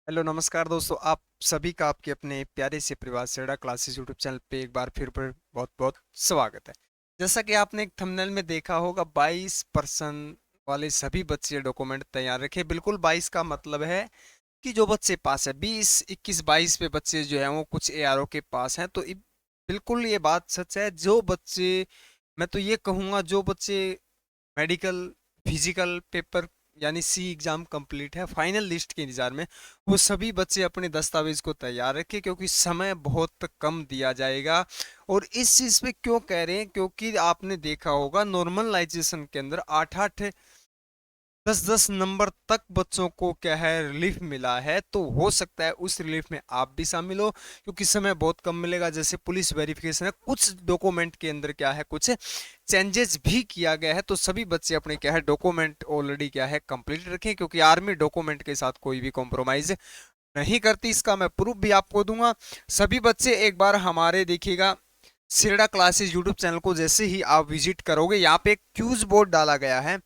Hello नमस्कार दोस्तों। आप सभी का आपके अपने प्यारे से परिवार सेड़ा क्लासेस यूट्यूब चैनल पे एक बार फिर पर बहुत बहुत स्वागत है। जैसा कि आपने एक थंबनेल में देखा होगा, 22% वाले सभी बच्चे डॉक्यूमेंट तैयार रखे। बिल्कुल 22 का मतलब है कि जो बच्चे पास है, 20 21 22 पे बच्चे जो है वो कुछ एआरओ के पास हैं। तो बिल्कुल ये बात सच है। जो बच्चे, मैं तो ये कहूँगा, जो बच्चे मेडिकल फिजिकल पेपर यानी सी एग्जाम कंप्लीट है, फाइनल लिस्ट के इंतजार में, वो सभी बच्चे अपने दस्तावेज को तैयार रखें क्योंकि समय बहुत कम दिया जाएगा। और इस चीज़ पे क्यों कह रहे हैं, क्योंकि आपने देखा होगा नॉर्मलाइजेशन के अंदर 8-8 10-10 नंबर तक बच्चों को क्या है रिलीफ मिला है। तो हो सकता है उस रिलीफ में आप भी शामिल हो, क्योंकि समय बहुत कम मिलेगा। जैसे पुलिस वेरिफिकेशन है, कुछ डॉक्यूमेंट के अंदर क्या है कुछ चेंजेस भी किया गया है। तो सभी बच्चे अपने क्या है डॉक्यूमेंट ऑलरेडी क्या है कंप्लीट रखें, क्योंकि आर्मी डॉक्यूमेंट के साथ कोई भी कॉम्प्रोमाइज नहीं करती। इसका मैं प्रूफ भी आपको दूंगा। सभी बच्चे एक बार हमारे देखिएगा सिरडा क्लासेस यूट्यूब चैनल को जैसे ही आप विजिट करोगे, यहाँ पे एक क्यूज बोर्ड डाला गया है।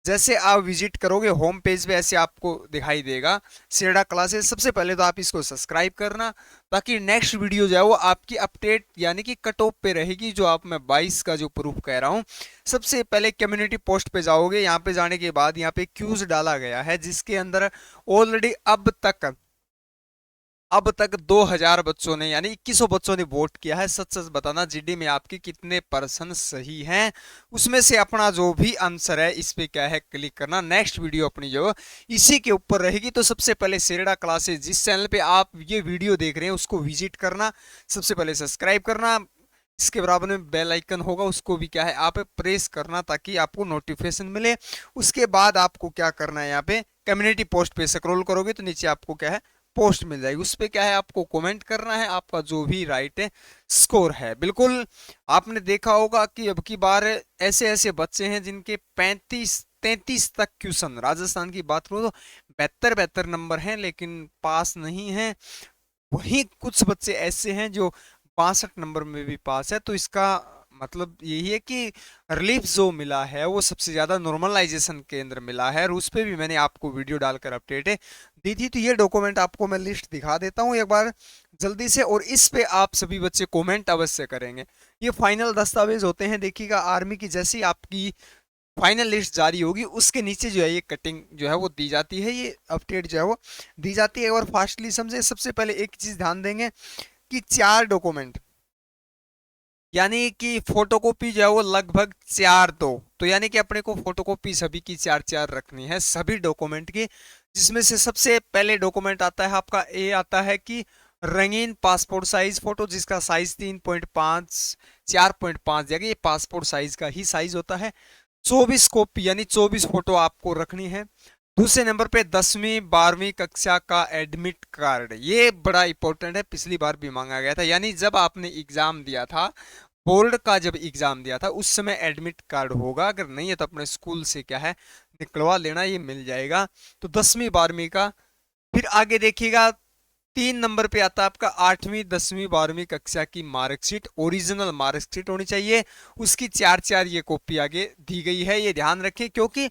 जैसे आप विजिट करोगे होम पेज पे ऐसे आपको दिखाई देगा सिरडा क्लासेस। सबसे पहले तो आप इसको सब्सक्राइब करना, ताकि नेक्स्ट वीडियो जो है वो आपकी अपडेट यानी कि कट ऑफ पे रहेगी। जो आप मैं 22 का जो प्रूफ कह रहा हूँ, सबसे पहले कम्युनिटी पोस्ट पे जाओगे। यहाँ पे जाने के बाद यहाँ पे क्यूज डाला गया है, जिसके अंदर ऑलरेडी अब तक 2000 बच्चों ने यानी 2100 बच्चों ने वोट किया है। सच सच बताना जीडी में आपके कितने परसेंट सही हैं, उसमें से अपना जो भी आंसर है इस पे क्या है क्लिक करना। नेक्स्ट वीडियो अपनी जो इसी के ऊपर रहेगी। तो सबसे पहले सेरेडा क्लासेस जिस चैनल पे आप ये वीडियो देख रहे हैं उसको विजिट करना, सबसे पहले सब्सक्राइब करना। इसके बराबर में बेल आइकन होगा, उसको भी क्या है आप प्रेस करना, ताकि आपको नोटिफिकेशन मिले। उसके बाद आपको क्या करना है, यहाँ पे कम्युनिटी पोस्ट पे स्क्रॉल करोगे तो नीचे आपको क्या है पोस्ट मिल जाएगी। उस पे क्या है आपको कमेंट करना है, आपका जो भी राइट है स्कोर है। बिल्कुल आपने देखा होगा कि अब की बार ऐसे ऐसे बच्चे हैं जिनके 35-33 तक क्वेश्चन, राजस्थान की बात करूँ तो 72 नंबर हैं लेकिन पास नहीं है। वहीं कुछ बच्चे ऐसे हैं जो 62 नंबर में भी पास है। तो इसका मतलब यही है कि रिलीफ जो मिला है वो सबसे ज्यादा नॉर्मलाइजेशन के अंदर मिला है। और उस पे भी मैंने आपको वीडियो डालकर अपडेट है दी थी। तो ये डॉक्यूमेंट आपको मैं लिस्ट दिखा देता हूँ एक बार जल्दी से, और इस पे आप सभी बच्चे कमेंट अवश्य करेंगे। ये फाइनल दस्तावेज होते हैं। देखिएगा आर्मी की जैसी आपकी फाइनल लिस्ट जारी होगी, उसके नीचे जो है ये कटिंग जो है वो दी जाती है, ये अपडेट जो है वो दी जाती है। और फास्टली समझे, सबसे पहले एक चीज ध्यान देंगे कि 4 डॉक्यूमेंट यानी कि फोटोकॉपी जो है वो लगभग 4 दो। तो यानी कि अपने को फोटोकॉपी सभी की 4-4 रखनी है सभी डॉक्यूमेंट की। जिसमें से सबसे पहले डॉक्यूमेंट आता है आपका, ए आता है कि रंगीन पासपोर्ट साइज फोटो, जिसका साइज 3.5 4.5 जगह ये पासपोर्ट साइज का ही साइज होता है। 24 कॉपी यानी 24 फोटो आपको रखनी है। दूसरे नंबर पे 10वीं 12वीं कक्षा का एडमिट कार्ड, ये बड़ा इंपॉर्टेंट है, पिछली बार भी मांगा गया था। यानी जब आपने एग्जाम दिया था, बोर्ड का जब एग्जाम दिया था, उस समय एडमिट कार्ड होगा। अगर नहीं है तो अपने स्कूल से क्या है निकलवा लेना, ये मिल जाएगा। तो 10वीं 12वीं का। फिर आगे देखिएगा 3 नंबर पे आता है आपका 8वीं 10वीं 12वीं कक्षा की मार्कशीट, ओरिजिनल मार्कशीट होनी चाहिए। उसकी 4-4 ये कॉपी आगे दी गई है, ये ध्यान रखें। क्योंकि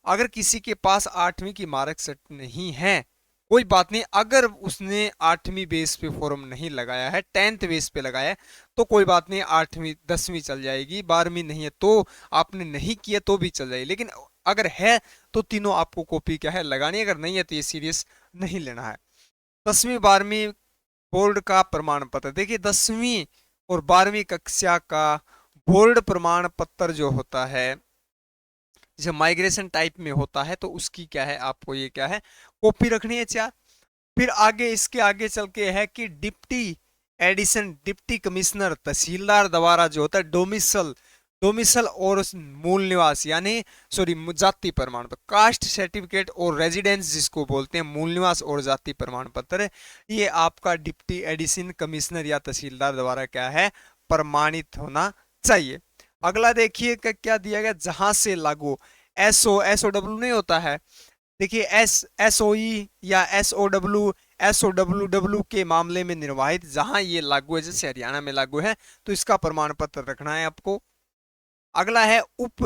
अगर किसी के पास 8वीं की मार्कशीट नहीं है, कोई बात नहीं। अगर उसने 8वीं बेस पे फॉर्म नहीं लगाया है, 10th बेस पे लगाया है, तो कोई बात नहीं, 8वीं 10वीं चल जाएगी। 12वीं नहीं है तो आपने नहीं किया तो भी चल जाएगी। लेकिन अगर है तो तीनों आपको कॉपी क्या है लगानी है। अगर नहीं है तो ये सीरियस नहीं लेना है। 10वीं 12वीं बोर्ड का प्रमाण पत्र, देखिए 10वीं और 12वीं कक्षा का बोर्ड प्रमाण पत्र जो होता है, जैसे माइग्रेशन टाइप में होता है, तो उसकी क्या है आपको ये क्या है कॉपी रखनी है 4। फिर आगे इसके आगे चल के है कि डिप्टी एडिशन डिप्टी कमिश्नर तहसीलदार द्वारा जो होता है डोमिसल डोमिसल और मूल निवास यानी सॉरी जाति प्रमाण पत्र, कास्ट सर्टिफिकेट और रेजिडेंस जिसको बोलते हैं, मूल निवास और जाति प्रमाण पत्र, ये आपका डिप्टी एडिशन कमिश्नर या तहसीलदार द्वारा क्या है प्रमाणित होना चाहिए। अगला देखिए क्या दिया गया, जहां से लागू एस ओ डब्ल्यू नहीं होता है। देखिए एस ओ ई या एस ओ डब्ल्यू डब्ल्यू के मामले में निर्वाहित जहां ये लागू है, जैसे हरियाणा में लागू है, तो इसका प्रमाण पत्र रखना है आपको। अगला है उप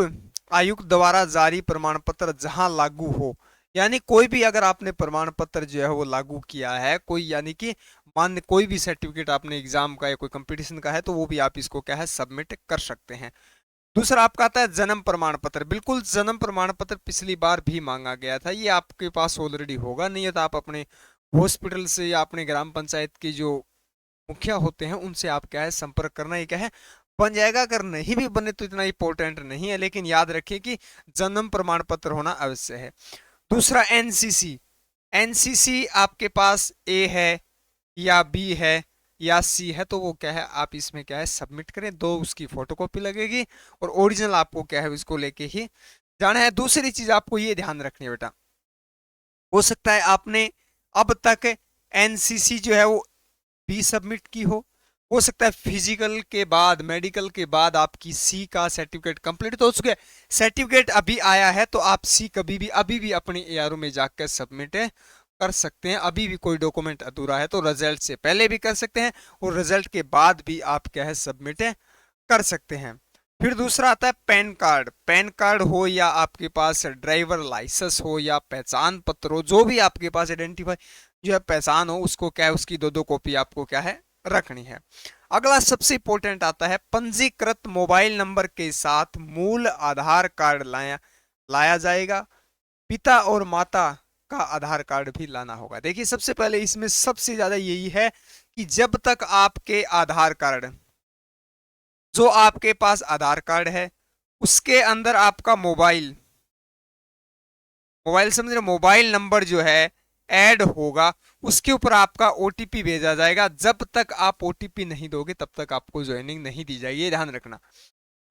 आयुक्त द्वारा जारी प्रमाण पत्र जहां लागू हो, यानी कोई भी अगर आपने प्रमाण पत्र जो है वो लागू किया है, कोई यानी कि मान कोई भी सर्टिफिकेट आपने एग्जाम का या कोई कंपटीशन का है, तो वो भी आप इसको क्या है सबमिट कर सकते हैं। दूसरा आपका आता है जन्म प्रमाण पत्र। बिल्कुल जन्म प्रमाण पत्र पिछली बार भी मांगा गया था, ये आपके पास ऑलरेडी होगा, नहीं है तो आप अपने हॉस्पिटल से या अपने ग्राम पंचायत के जो मुखिया होते हैं उनसे आप क्या है संपर्क करना, ये क्या है बन जाएगा। अगर नहीं भी बने तो इतना इंपॉर्टेंट नहीं है, लेकिन याद रखिए कि जन्म प्रमाण पत्र होना अवश्य है। दूसरा एनसीसी। एनसीसी आपके पास ए है या बी है या सी है, तो वो क्या है आप इसमें क्या है सबमिट करें, दो उसकी फोटोकॉपी लगेगी और ओरिजिनल आपको क्या है उसको लेके ही जाना है। दूसरी चीज आपको ये ध्यान रखनी है बेटा, हो सकता है आपने अब तक एनसीसी जो है वो बी सबमिट की हो सकता है फिजिकल के बाद मेडिकल के बाद आपकी सी का सर्टिफिकेट कंप्लीट तो हो चुका है, सर्टिफिकेट अभी आया है, तो आप सी कभी भी अभी भी अपने एआरओ में जाकर सबमिट कर सकते हैं। अभी भी कोई डॉक्यूमेंट अधूरा है तो रिजल्ट से पहले भी कर सकते हैं और रिजल्ट के बाद भी आप क्या है सबमिट कर सकते हैं। फिर दूसरा आता है पैन कार्ड। पैन कार्ड हो या आपके पास ड्राइवर लाइसेंस हो या पहचान पत्र हो, जो भी आपके पास आइडेंटिफाई जो है पहचान हो, उसको क्या है उसकी दो दो कॉपी आपको क्या है रखनी है। अगला सबसे इंपॉर्टेंट आता है पंजीकृत मोबाइल नंबर के साथ मूल आधार कार्ड लाया लाया जाएगा। पिता और माता का आधार कार्ड भी लाना होगा। देखिए सबसे पहले इसमें सबसे ज्यादा यही है कि जब तक आपके आधार कार्ड, जो आपके पास आधार कार्ड है उसके अंदर आपका मोबाइल मोबाइल समझ रहे, मोबाइल नंबर जो है ऐड होगा, उसके ऊपर आपका ओटीपी भेजा जाएगा। जब तक आप ओटीपी नहीं दोगे तब तक आपको ज्वाइनिंग नहीं दी जाएगी, ये ध्यान रखना।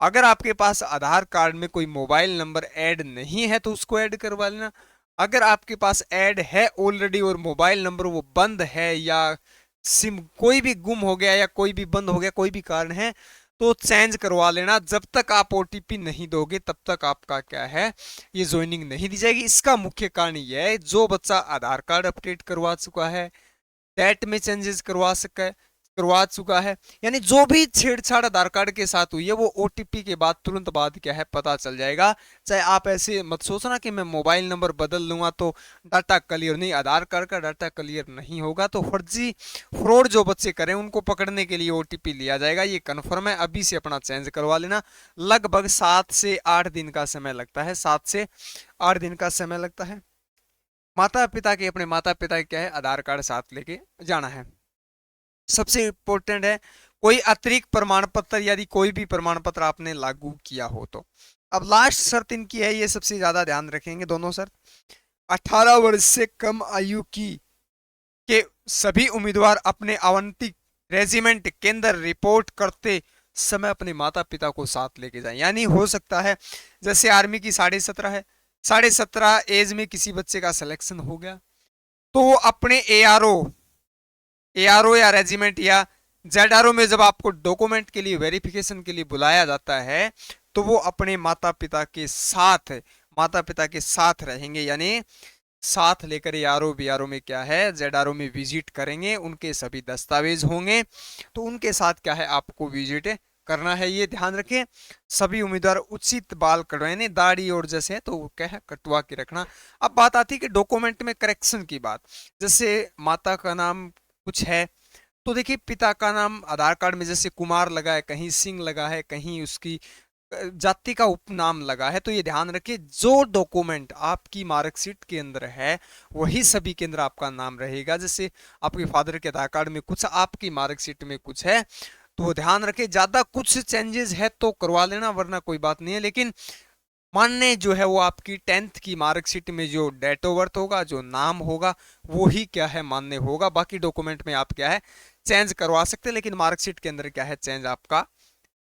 अगर आपके पास आधार कार्ड में कोई मोबाइल नंबर ऐड नहीं है तो उसको ऐड करवा लेना। अगर आपके पास ऐड है ऑलरेडी और मोबाइल नंबर वो बंद है या सिम कोई भी गुम हो गया या कोई भी बंद हो गया, कोई भी कारण है, तो चेंज करवा लेना। जब तक आप ओटीपी नहीं दोगे तब तक आपका क्या है ये ज्वाइनिंग नहीं दी जाएगी। इसका मुख्य कारण यह है जो बच्चा आधार कार्ड अपडेट करवा चुका है, डेट में चेंजेस करवा चुका है, यानी जो भी छेड़छाड़ आधार कार्ड के साथ हुई है वो ओटीपी के बाद तुरंत बाद क्या है पता चल जाएगा। चाहे आप ऐसे मत सोचना कि मैं मोबाइल नंबर बदल लूंगा तो डाटा क्लियर, नहीं, आधार कार्ड का डाटा क्लियर नहीं होगा। तो फर्जी फ्रॉड जो बच्चे करें उनको पकड़ने के लिए ओटीपी लिया जाएगा, ये कन्फर्म है। अभी से अपना चेंज करवा लेना। लगभग 7 से 8 दिन का समय लगता है, 7 से 8 दिन का समय लगता है। माता पिता के अपने माता पिता के क्या है आधार कार्ड साथ लेके जाना है। सबसे इंपॉर्टेंट है कोई अतिरिक्त प्रमाण पत्र, यदि कोई भी प्रमाण पत्र आपने लागू किया हो तो। अब लास्ट शर्त इनकी है, ये सबसे ज्यादा ध्यान रखेंगे दोनों शर्त। 18 वर्ष से कम आयु की के सभी उम्मीदवार अपने आवंटित रेजिमेंट केंद्र रिपोर्ट करते समय अपने माता पिता को साथ लेके जाएं। यानी हो सकता है जैसे आर्मी की 17.5 है, 17.5 एज में किसी बच्चे का सिलेक्शन हो गया तो वो अपने एआरओ या रेजिमेंट या जेडआरओ में जब आपको डॉक्यूमेंट के लिए वेरिफिकेशन के लिए बुलाया जाता है तो वो अपने माता पिता के साथ रहेंगे, यानी साथ लेकर एआरओ बीआरओ में क्या है जेडआरओ में विजिट करेंगे, उनके सभी दस्तावेज होंगे तो उनके साथ क्या है आपको विजिट करना है। ये ध्यान रखें। सभी उम्मीदवार उचित बाल कटवाने, दाढ़ी और जैसे है तो क्या है कटवा के रखना। अब बात आती है कि डॉक्यूमेंट में करेक्शन की बात, जैसे माता का नाम कुछ है तो देखिए पिता का नाम आधार कार्ड में जैसे कुमार लगा है, कहीं सिंह लगा है, कहीं उसकी जाति का उपनाम लगा है, तो ये ध्यान रखिए जो डॉक्यूमेंट आपकी मार्कशीट के अंदर है वही सभी के अंदर आपका नाम रहेगा। जैसे आपके फादर के आधार कार्ड में कुछ, आपकी मार्कशीट में कुछ है, तो ध्यान रखें ज्यादा कुछ चेंजेस है तो करवा लेना, वरना कोई बात नहीं है। लेकिन मान्य जो है वो आपकी 10th की मार्कशीट में जो डेट ऑफ बर्थ होगा, जो नाम होगा, वो ही क्या है मान्य होगा। बाकी डॉक्यूमेंट में आप क्या है चेंज करवा सकते हैं, लेकिन मार्कशीट के अंदर क्या है चेंज आपका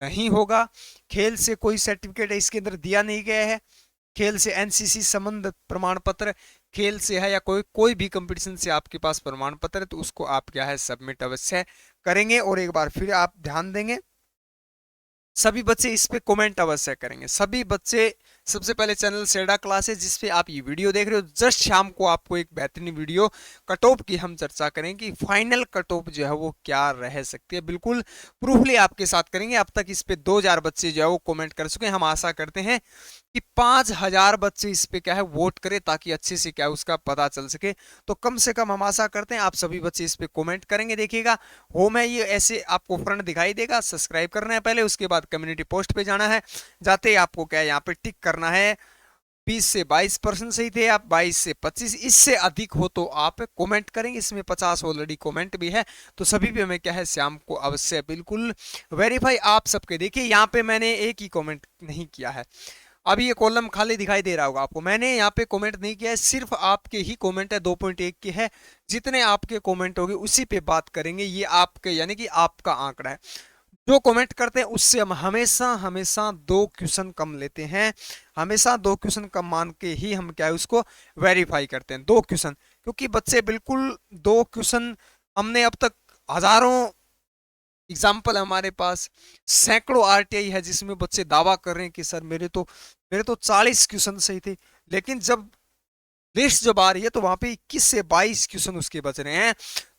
नहीं होगा। खेल से कोई सर्टिफिकेट इसके अंदर दिया नहीं गया है, खेल से एनसीसी संबंध प्रमाण पत्र खेल से है या कोई कोई भी कंपटीशन से आपके पास प्रमाण पत्र है तो उसको आप क्या है सबमिट अवश्य करेंगे। और एक बार फिर आप ध्यान देंगे सभी बच्चे इस पे कमेंट अवश्य करेंगे, सभी बच्चे सबसे पहले चैनल सेडा क्लासेस जिस पे आप ये वीडियो देख रहे हो, जस्ट शाम को आपको एक बेहतरीन वीडियो कट ऑफ की हम चर्चा करेंगे कि फाइनल कट ऑफ जो है वो क्या रह सकती है, बिल्कुल प्रूफली आपके साथ करेंगे। अब तक इस पे 2000 बच्चे जो है वो कमेंट कर चुके हैं। हम आशा करते हैं कि 5000 बच्चे इस पे क्या है वोट करें ताकि अच्छे से क्या है उसका पता चल सके। तो कम से कम हम आशा करते हैं आप सभी बच्चे इस पे कमेंट करेंगे। देखिएगा होम है ये, ऐसे आपको फ्रंट दिखाई देगा, सब्सक्राइब करना है पहले, उसके बाद कम्युनिटी पोस्ट पे जाना है। जाते ही आपको क्या है यहाँ पे टिक करना है 20 से 22% सही थे आप, 22 से 25, इससे अधिक हो तो आप कमेंट करेंगे। इसमें 50 ऑलरेडी कमेंट भी है, तो सभी पे हमें क्या है शाम को अवश्य बिल्कुल वेरीफाई आप सबके। देखिए यहाँ पे मैंने एक ही कमेंट नहीं किया है, अभी ये कॉलम खाली दिखाई दे रहा होगा आपको, मैंने यहाँ पे कमेंट नहीं किया है, सिर्फ आपके ही कमेंट है, 2.1 के है। जितने आपके कमेंट होंगे उसी पे बात करेंगे, ये आपके यानी कि आपका आंकड़ा है। जो कमेंट करते हैं उससे हम हमेशा हमेशा 2 क्वेश्चन कम लेते हैं, हमेशा 2 क्वेश्चन कम मान के ही हम क्या है उसको वेरीफाई करते हैं, 2 क्वेश्चन। क्योंकि बच्चे बिल्कुल 2 क्वेश्चन, हमने अब तक हजारों एग्जाम्पल हमारे पास, सैकड़ों आरटीआई है जिसमें बच्चे दावा कर रहे हैं कि सर मेरे तो 40 क्वेश्चन सही थे, लेकिन जब लिस्ट जब आ रही है तो वहां पे 21 से 22 क्वेश्चन उसके बच रहे हैं।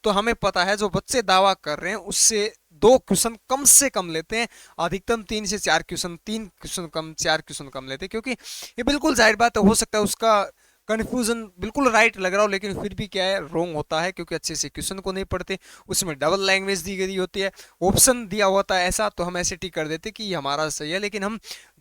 तो हमें पता है जो बच्चे दावा कर रहे हैं उससे 2 क्वेश्चन कम से कम लेते हैं, अधिकतम 3 से 4 क्वेश्चन, 3 क्वेश्चन कम, 4 क्वेश्चन कम लेते हैं। क्योंकि ये बिल्कुल जाहिर बात है, हो सकता है उसका कन्फ्यूजन बिल्कुल राइट लग रहा हो लेकिन फिर भी क्या है रॉन्ग होता है, क्योंकि अच्छे से क्वेश्चन को नहीं पढ़ते, उसमें डबल लैंग्वेज दी गई होती है, ऑप्शन दिया होता है ऐसा, तो हम ऐसे टिक कर देते कि ये हमारा सही है। लेकिन हम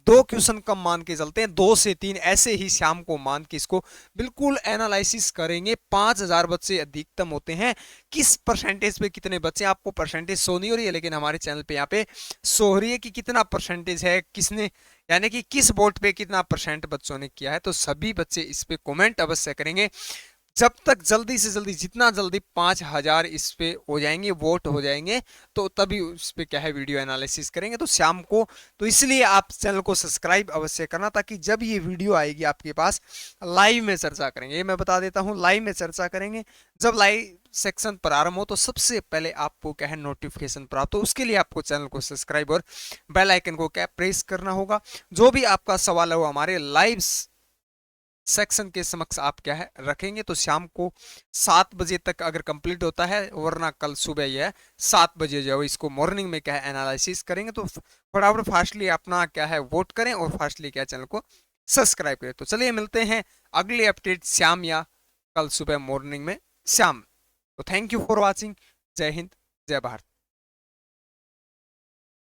2 क्वेश्चन कम मान के चलते हैं, 2 से 3 ऐसे ही शाम को मान के इसको बिल्कुल एनालिसिस करेंगे। 5000 बच्चे अधिकतम होते हैं, किस परसेंटेज पे कितने बच्चे, आपको परसेंटेज शो नहीं हो रही है लेकिन हमारे चैनल पे यहाँ पे शो हो रही है कि कितना परसेंटेज है, किसने यानी कि किस बोर्ड पे कितना परसेंट बच्चों ने किया है। तो सभी बच्चे इस पे कमेंट अवश्य करेंगे। जब तक जल्दी से जल्दी, जितना जल्दी 5000 इस पे हो जाएंगे, वोट हो जाएंगे, तो तभी उस पे क्या है वीडियो एनालिसिस करेंगे, तो शाम को। तो इसलिए आप चैनल को सब्सक्राइब अवश्य करना, ताकि जब ये वीडियो आएगी आपके पास लाइव में चर्चा करेंगे। ये मैं बता देता हूँ, लाइव में चर्चा करेंगे। जब लाइव सेक्शन प्रारंभ हो तो सबसे पहले आपको क्या है नोटिफिकेशन प्राप्त हो, उसके लिए आपको चैनल को सब्सक्राइब और बेल आइकन को क्या प्रेस करना होगा। जो भी आपका सवाल है वो हमारे लाइव सेक्शन के समक्ष आप क्या है रखेंगे। तो शाम को 7 बजे तक अगर कंप्लीट होता है, वरना कल सुबह यह 7 बजे जो है इसको मॉर्निंग में क्या है एनालिसिस करेंगे। तो फटाफट फास्टली अपना क्या है वोट करें और फास्टली क्या चैनल को सब्सक्राइब करें। तो चलिए मिलते हैं अगले अपडेट शाम या कल सुबह मॉर्निंग में शाम। तो थैंक यू फॉर वॉचिंग। जय हिंद, जय भारत।